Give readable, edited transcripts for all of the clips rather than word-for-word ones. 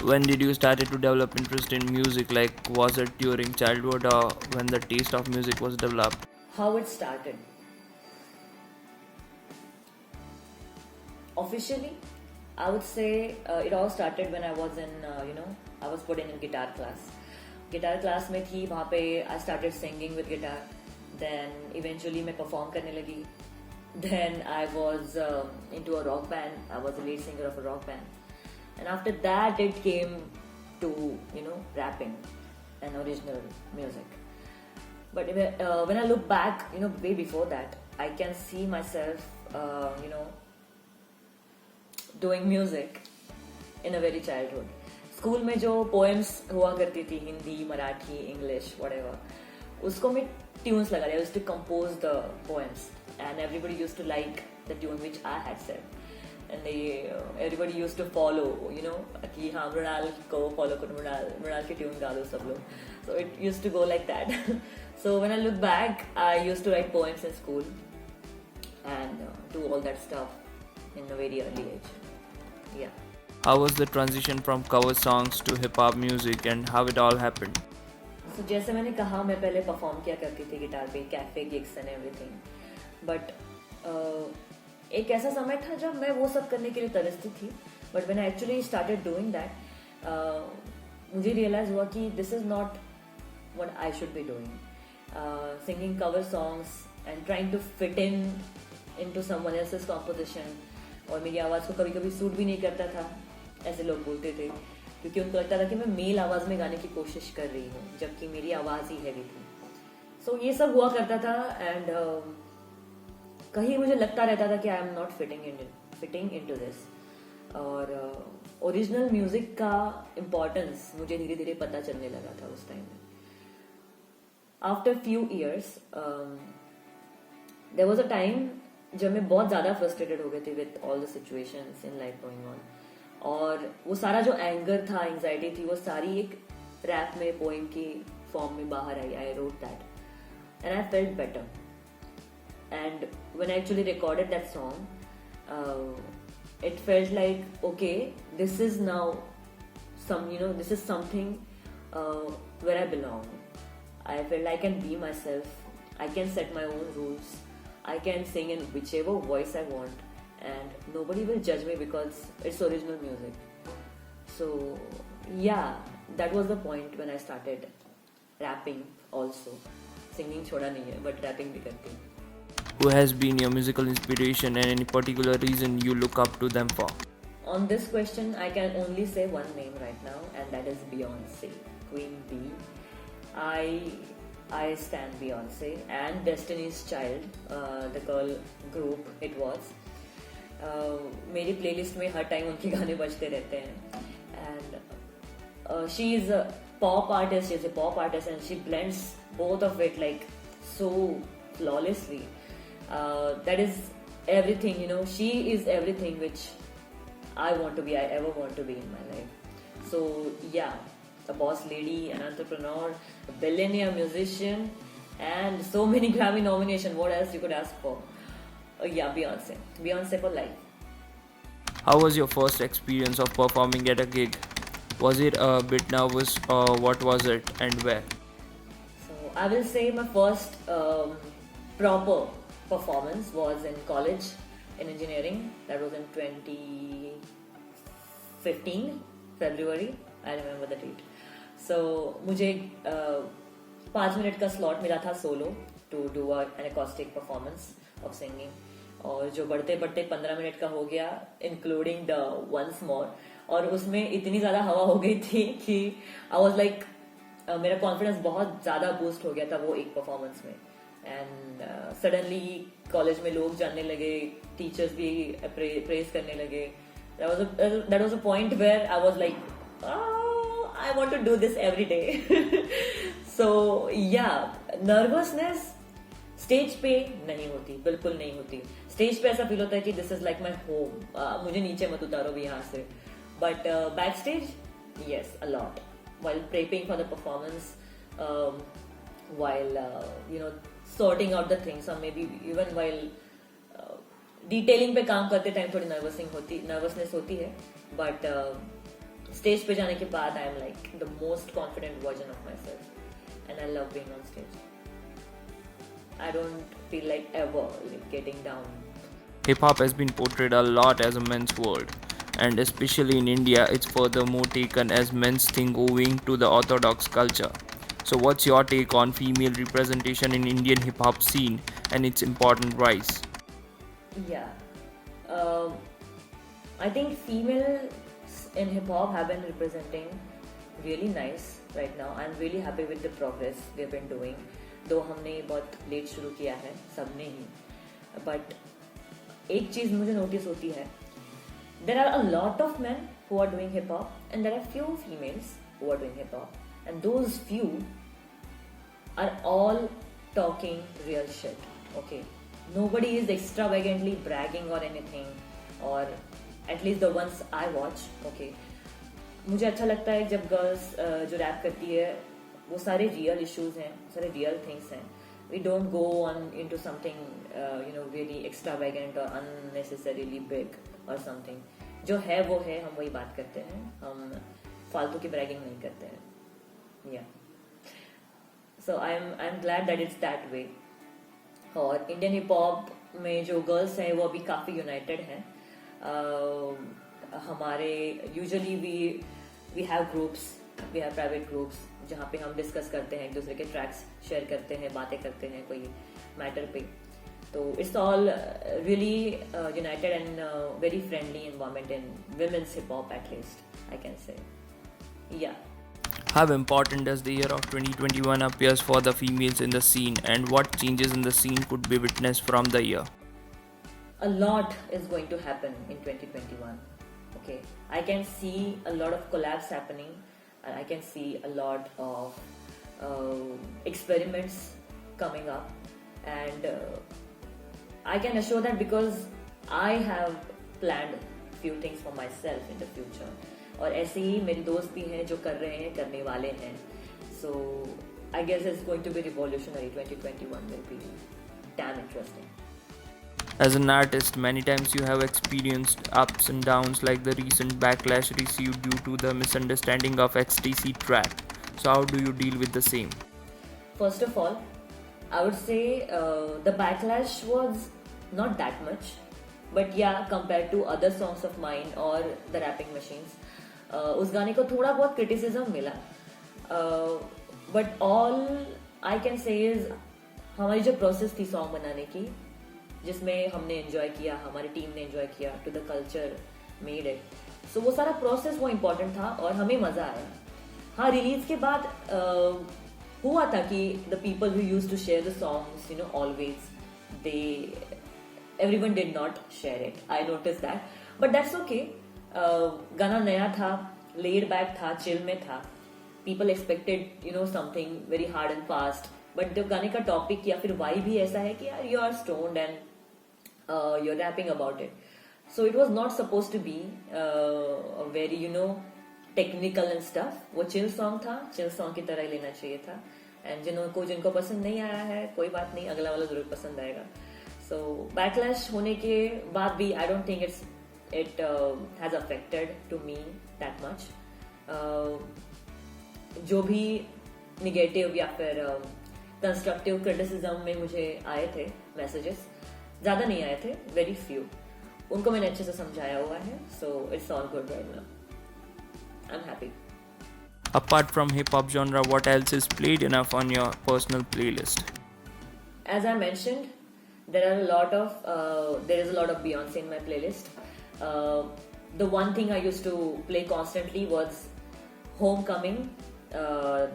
When did you started to develop interest in music? Like, was it during childhood or when the taste of music was developed? How it started. Officially, I would say it all started when I was in, I was put in guitar class. Guitar class में थी वहाँ पे I started singing with guitar. Then eventually मैं perform करने लगी. Then I was into a rock band. I was the lead singer of a rock band. And after that it came to, rapping and original music. But when I look back, way before that, I can see myself, doing music in a very childhood. School में जो poems हुआ करती थी Hindi Marathi English whatever, उसको मैं tunes लगा दिया. I used to compose the poems and everybody used to like the tune which I had said. And everybody used to follow, कि हाँ मृणाल को follow करो, मृणाल की tune गा दो सब लोग. So it used to go like that. So when I look back, I used to write poems in school and do all that stuff in a very early age. Yeah. How was the transition from cover songs to hip hop music and how it all happened? So जैसे मैंने कहा मैं पहले perform किया करती थी guitar पे cafe gigs and everything. But एक ऐसा समय था जब मैं वो सब करने के लिए तरसती थी. But when I actually started doing that मुझे रियलाइज हुआ कि this is not what I should be doing. Singing cover songs and trying to fit into someone else's composition. और मेरी आवाज़ को कभी कभी सूट भी नहीं करता था, ऐसे लोग बोलते थे, क्योंकि उनको लगता था कि मैं मेल आवाज़ में गाने की कोशिश कर रही हूँ जबकि मेरी आवाज़ ही हैवी थी. सो ये सब हुआ करता था एंड कहीं मुझे लगता रहता था कि I am not fitting into this. और ओरिजिनल म्यूजिक का इम्पोर्टेंस मुझे धीरे धीरे पता चलने लगा था उस टाइम में. After few years there was a time जब मैं बहुत ज्यादा फ्रस्ट्रेटेड हो गई थी with all the situations in life going on. और वो सारा जो एंगर था, एंजाइटी थी, वो सारी एक रैप में पोएम की फॉर्म में बाहर आई. I wrote that and I felt better. And when I actually recorded that song it felt like okay this is now this is something where I belong. I felt I can be myself. I can set my own rules. I can sing in whichever voice I want and nobody will judge me because it's original music. So yeah, that was the point when I started rapping also. Singing छोड़ा नहीं है but rapping भी करती हूँ. Who has been your musical inspiration and any particular reason you look up to them for? On this question, I can only say one name right now and that is Beyonce, Queen B. I stand Beyonce and Destiny's Child, the girl group it was. मेरी playlist में हर time उनके गाने बजते रहते हैं. And she is a pop artist, is a pop artist and she blends both of it like so flawlessly. That is everything, she is everything which I ever want to be in my life. So yeah, a boss lady, an entrepreneur, a billionaire musician, and so many Grammy nominations. What else you could ask for? Yeah, Beyonce for life. How was your first experience of performing at a gig? Was it a bit nervous or what was it and where? So I will say my first proper performance was in college in engineering. That was in 2015 February. I remember the date. So मुझे 5 minute का slot मिला था solo to do an acoustic performance of singing. और जो बढ़ते बढ़ते 15 minute का हो गया इंक्लूडिंग द वंस मोर. और उसमें इतनी ज्यादा हवा हो गई थी कि आई वाज लाइक मेरा कॉन्फिडेंस बहुत ज्यादा बूस्ट हो गया था वो एक परफॉर्मेंस में. एंड सडनली कॉलेज में लोग जानने लगे, टीचर्स भी प्रेज करने लगे. That was a point where I was like I want to do this every day. So yeah, nervousness stage पे नहीं होती, बिल्कुल नहीं होती. स्टेज पे ऐसा फील होता है कि this is like my home, मुझे नीचे मत उतारो भी यहाँ से. But back stage yes, a lot. While prepping for the performance, while sorting out the things, or maybe even while detailing पे काम करते टाइम थोड़ी नर्वसनेस होती है. बट स्टेज पे जाने के बाद I am like the most confident version of my self and I love being on stage. I don't feel like ever getting down. Hip hop has been portrayed a lot as a men's world, and especially in India, it's furthermore taken as men's thing owing to the orthodox culture. So, what's your take on female representation in Indian hip hop scene and its important rise? Yeah. I think females in hip hop have been representing really nice right now. I'm really happy with the progress we've been doing. दो हमने बहुत late शुरू किया है सबने ही, but एक चीज मुझे नोटिस होती है, there are a lot of man who are doing hip hop and there are few females who are doing hip hop and those few are all talking real shit. Okay, nobody is extravagantly bragging or anything, or at least the ones I watch. Okay, मुझे अच्छा लगता है जब girls जो rap करती है वो सारे रियल इश्यूज हैं, सारे रियल थिंग्स हैं. We don't go on into something really extravagant और अननेसेसरीली बिग और समथिंग. जो है वो है, हम वही बात करते हैं, हम फालतू की ब्रैगिंग नहीं करते हैं. या so I am glad that it's that way. और इंडियन हिप हॉप में जो गर्ल्स हैं वो अभी काफ़ी यूनाइटेड हैं. हमारे usually we have groups, we have private groups जहाँ पे हम डिस्कस करते हैं, एक दूसरे के ट्रैक्स शेयर करते हैं, बातें करते हैं कोई मैटर पे. तो it's all really United and very friendly environment in women's hip hop, at least I can say. या How important does the year of 2021 appears for the females in the scene, and what changes in the scene could be witnessed from the year? a lot is going to happen in 2021. Okay, I can see a lot of collabs happening, and I can see a lot of experiments coming up, and I can assure that because I have planned few things for myself in the future. और ऐसे ही मेरे दोस्त भी हैं जो कर रहे हैं, करने वाले हैं. So I guess it's going to be revolutionary. 2021 will be damn interesting. As an artist, many times you have experienced ups and downs like the recent backlash received due to the misunderstanding of XTC track. So how do you deal with the same? First of all, I would say the backlash was not that much, but yeah, compared to other songs of mine or the Rapping Machines, उस गाने को थोड़ा बहुत criticism मिला. But all I can say is हमारी जो process थी song बनाने की, जिसमें हमने एंजॉय किया, हमारी टीम ने एंजॉय किया, to the culture made it. So वो सारा प्रोसेस वो इम्पोर्टेंट था और हमें मजा आया. हाँ, रिलीज के बाद हुआ था कि the people who used to share the songs, you know, always they everyone did not share it. I notice that, but that's okay. गाना नया था, लेड बैक था, चिल में था. People expected you know something very hard and fast, but जब गाने का topic या फिर वाई भी ऐसा है कि यार you are stoned and you are rapping about it, so it was not suppose to be very you know technical and stuff. वो चिल सॉन्ग था, चिल सॉन्ग की तरह ही लेना चाहिए था. एंड जिनको पसंद नहीं आया है कोई बात नहीं, अगला वाला जरूर पसंद आएगा. सो बैकलैश होने के बाद भी I don't think it has affected to me that much. जो भी निगेटिव या फिर कंस्ट्रक्टिव क्रिटिसिज्म में मुझे आए थे मैसेजेस, ज्यादा नहीं आए थे, वेरी फ्यू. उनको मैंने अच्छे से समझाया हुआ है. So it's all good right now. I am happy. Apart from hip hop genre, what else is played enough on your personal playlist? As I mentioned, there is a lot of Beyonce in my playlist. The one thing I used to play constantly was Homecoming.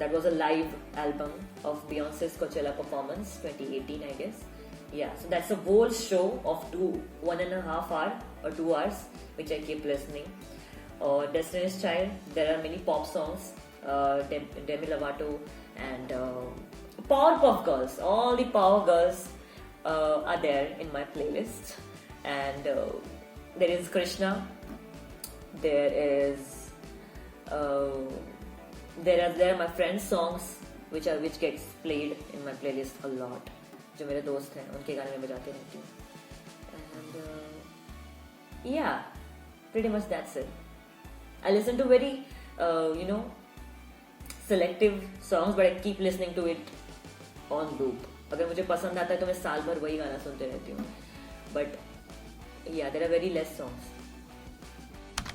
That was a live album of Beyonce's Coachella performance 2018, I guess. Yeah, so that's a whole show of 1.5 hour or 2 hours, which I keep listening. Destiny's Child, there are many pop songs, Demi Lovato and Powerpuff Girls. All the Power Girls are there in my playlist. And there is Krishna. There are my friends' songs which gets played in my playlist a lot. जो मेरे दोस्त हैं उनके गाने में बजाती रहती हूँ. And yeah, pretty much that's it. I listen to very selective songs, but I keep listening to it on loop. अगर मुझे पसंद आता है तो मैं साल भर वही गाना सुनते रहती हूँ. But yeah, there are very less songs.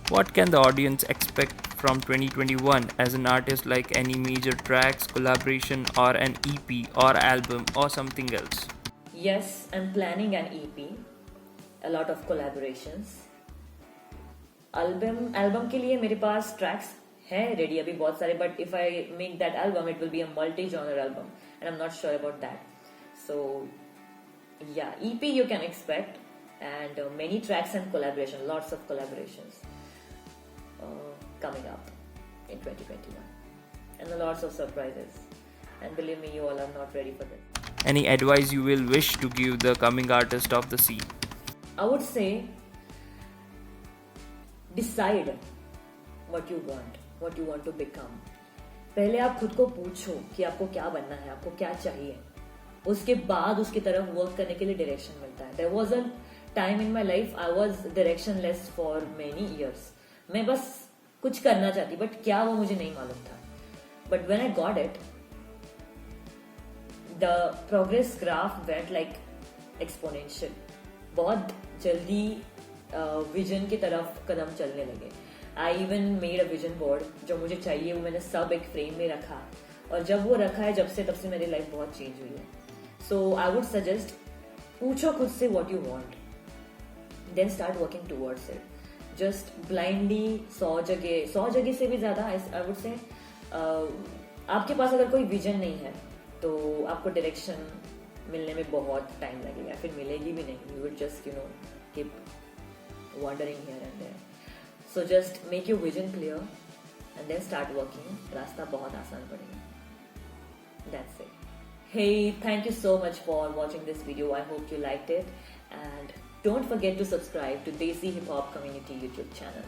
What can the audience expect from 2021 as an artist, like any major tracks, collaboration, or an EP or album or something else? Yes, I'm planning an EP, a lot of collaborations. Album के लिए मेरे पास tracks है ready अभी बहुत सारे, but if I make that album, it will be a multi-genre album, and I'm not sure about that. So yeah, EP you can expect, and many tracks and collaboration, lots of collaborations coming up in 2021, and lots of surprises. And believe me, you all are not ready for this. Any advice you will wish to give the coming artist of the scene? I would say decide what you want to become. पहले आप खुद को पूछो कि आपको क्या बनना है, आपको क्या चाहिए. उसके बाद उसकी तरफ वर्क करने के लिए डायरेक्शन मिलता है. There was a time in my life I was directionless for many years. मैं बस कुछ करना चाहती, बट क्या वो मुझे नहीं मालूम था. But when I got it, the progress graph went like exponential. बहुत जल्दी विजन की तरफ कदम चलने लगे. I even made a vision board. जो मुझे चाहिए वो मैंने सब एक फ्रेम में रखा, और जब वो रखा है तब से मेरी लाइफ बहुत चेंज हुई है. So I would suggest, पूछो खुद से what you want, then start working towards it. Just blindly 100 जगह से भी ज़्यादा I would say, आपके पास अगर कोई विजन नहीं है तो आपको डायरेक्शन मिलने में बहुत टाइम लगेगा, फिर मिलेगी भी नहीं. You would just keep wandering here and there. So just make your vision clear and then start working. रास्ता बहुत आसान पड़ेगा. That's it. Hey, thank you so much for watching this video. I hope you liked it, and don't forget to subscribe to Desi Hip Hop Community YouTube channel.